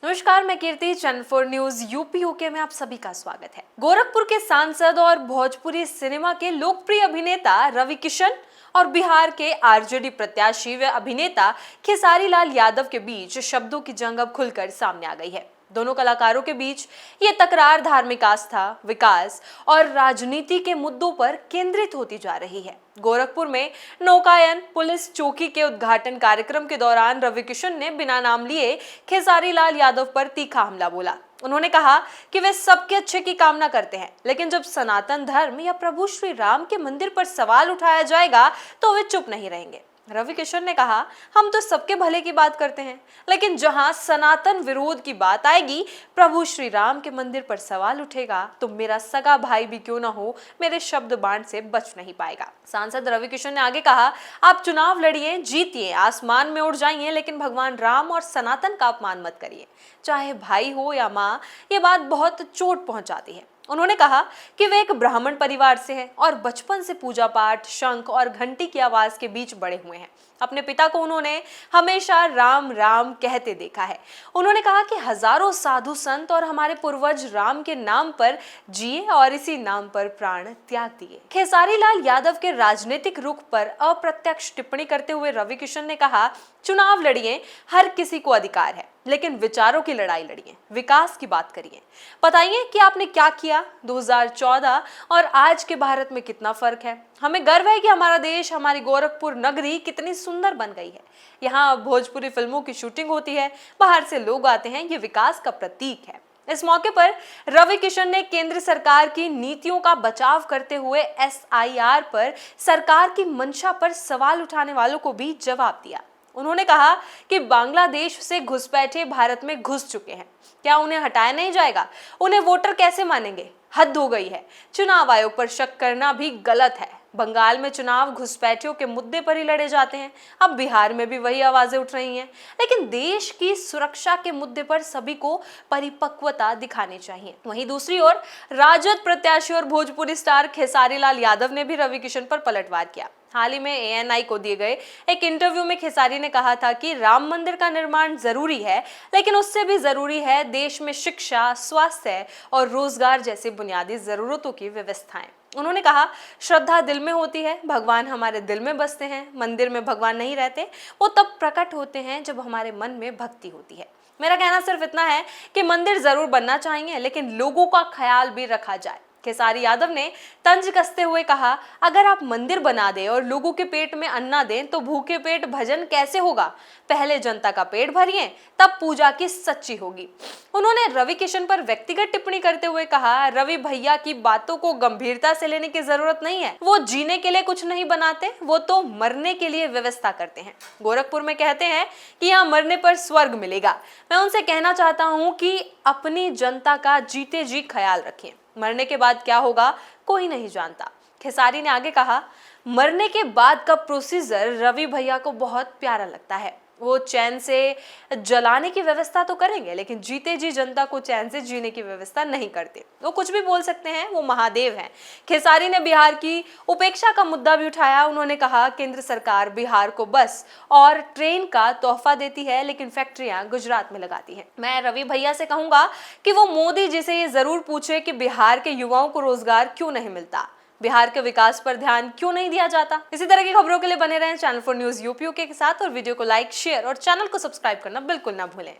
नमस्कार, मैं कीर्ति, channel 4 news UP UK में आप सभी का स्वागत है। गोरखपुर के सांसद और भोजपुरी सिनेमा के लोकप्रिय अभिनेता रवि किशन और बिहार के आरजेडी प्रत्याशी व अभिनेता खेसारी लाल यादव के बीच शब्दों की जंग अब खुलकर सामने आ गई है। दोनों कलाकारों के बीच ये तकरार धार्मिक आस्था, विकास और राजनीति के मुद्दों पर केंद्रित होती जा रही है। गोरखपुर में नौकायन पुलिस चौकी के उद्घाटन कार्यक्रम के दौरान रवि किशन ने बिना नाम लिए खेसारी लाल यादव पर तीखा हमला बोला। उन्होंने कहा कि वे सबके अच्छे की कामना करते हैं, लेकिन जब सनातन धर्म या प्रभु श्री राम के मंदिर पर सवाल उठाया जाएगा तो वे चुप नहीं रहेंगे। रवि किशन ने कहा, हम तो सबके भले की बात करते हैं, लेकिन जहां सनातन विरोध की बात आएगी, प्रभु श्री राम के मंदिर पर सवाल उठेगा तो मेरा सगा भाई भी क्यों ना हो, मेरे शब्द बाण से बच नहीं पाएगा। सांसद रवि किशन ने आगे कहा, आप चुनाव लड़िए, जीतिए, आसमान में उड़ जाइए, लेकिन भगवान राम और सनातन का अपमान मत करिए। चाहे भाई हो या माँ, ये बात बहुत चोट पहुंचाती है। उन्होंने कहा कि वे एक ब्राह्मण परिवार से हैं और बचपन से पूजा पाठ, शंख और घंटी की आवाज के बीच बड़े हुए हैं। अपने पिता को उन्होंने हमेशा राम राम कहते देखा है। उन्होंने कहा कि हजारों साधु संत और हमारे पूर्वज राम के नाम पर जिए और इसी नाम पर प्राण त्याग दिए। खेसारी लाल यादव के राजनीतिक रुख पर अप्रत्यक्ष टिप्पणी करते हुए रवि किशन ने कहा, चुनाव लड़िए, हर किसी को अधिकार है, लेकिन विचारों की लड़ाई लड़िए, विकास की बात करिए। बताइए कि आपने क्या किया। 2014 और आज के भारत में कितना फर्क है। हमें गर्व है कि हमारा देश, हमारी गोरखपुर नगरी कितनी सुंदर बन गई है। यहाँ भोजपुरी फिल्मों की शूटिंग होती है, बाहर से लोग आते हैं, ये विकास का प्रतीक है। इस मौके पर रवि किशन ने केंद्र सरकार की नीतियों का बचाव करते हुए SIR पर सरकार की मंशा पर सवाल उठाने वालों को भी जवाब दिया। उन्होंने कहा कि बांग्लादेश से घुसपैठे भारत में घुस चुके हैं, क्या उन्हें हटाया नहीं जाएगा? उन्हें वोटर कैसे मानेंगे? हद हो गई है। चुनाव आयोग पर शक करना भी गलत है। बंगाल में चुनाव घुसपैठियों के मुद्दे पर ही लड़े जाते हैं, अब बिहार में भी वही आवाजें उठ रही हैं। लेकिन देश की सुरक्षा के मुद्दे पर सभी को परिपक्वता दिखानी चाहिए। वहीं दूसरी ओर राजद प्रत्याशी और भोजपुरी स्टार खेसारी लाल यादव ने भी रवि किशन पर पलटवार किया। हाल ही में ANI को दिए गए एक इंटरव्यू में खेसारी ने कहा था कि राम मंदिर का निर्माण जरूरी है, लेकिन उससे भी जरूरी है देश में शिक्षा, स्वास्थ्य और रोजगार जैसी बुनियादी जरूरतों की व्यवस्थाएं। उन्होंने कहा, श्रद्धा दिल में होती है, भगवान हमारे दिल में बसते हैं। मंदिर में भगवान नहीं रहते, वो तब प्रकट होते हैं जब हमारे मन में भक्ति होती है। मेरा कहना सिर्फ इतना है कि मंदिर जरूर बनना चाहिए, लेकिन लोगों का ख्याल भी रखा जाए। खेसारी यादव ने तंज कसते हुए कहा, अगर आप मंदिर बना दें और लोगों के पेट में अन्ना दें तो भूखे पेट भजन कैसे होगा? पहले जनता का पेट भरिए, तब पूजा की सच्ची होगी। उन्होंने रवि किशन पर व्यक्तिगत टिप्पणी करते हुए कहा, रवि भैया की बातों को गंभीरता से लेने की जरूरत नहीं है। वो जीने के लिए कुछ नहीं बनाते, वो तो मरने के लिए व्यवस्था करते हैं। गोरखपुर में कहते हैं कि यहाँ मरने पर स्वर्ग मिलेगा। मैं उनसे कहना चाहता हूँ कि अपनी जनता का जीते जी ख्याल रखें। मरने के बाद क्या होगा कोई नहीं जानता। खेसारी ने आगे कहा, मरने के बाद का प्रोसीजर रवि भैया को बहुत प्यारा लगता है। वो चैन से जलाने की व्यवस्था तो करेंगे, लेकिन जीते जी जनता को चैन से जीने की व्यवस्था नहीं करते। वो कुछ भी बोल सकते हैं, वो महादेव हैं। खेसारी ने बिहार की उपेक्षा का मुद्दा भी उठाया। उन्होंने कहा, केंद्र सरकार बिहार को बस और ट्रेन का तोहफा देती है, लेकिन फैक्ट्रियां गुजरात में लगाती है। मैं रवि भैया से कहूंगा कि वो मोदी जी से ये जरूर पूछे कि बिहार के युवाओं को रोजगार क्यों नहीं मिलता, बिहार के विकास पर ध्यान क्यों नहीं दिया जाता। इसी तरह की खबरों के लिए बने रहें चैनल 4 न्यूज यूपी के साथ और वीडियो को लाइक, शेयर और चैनल को सब्सक्राइब करना बिल्कुल ना भूलें।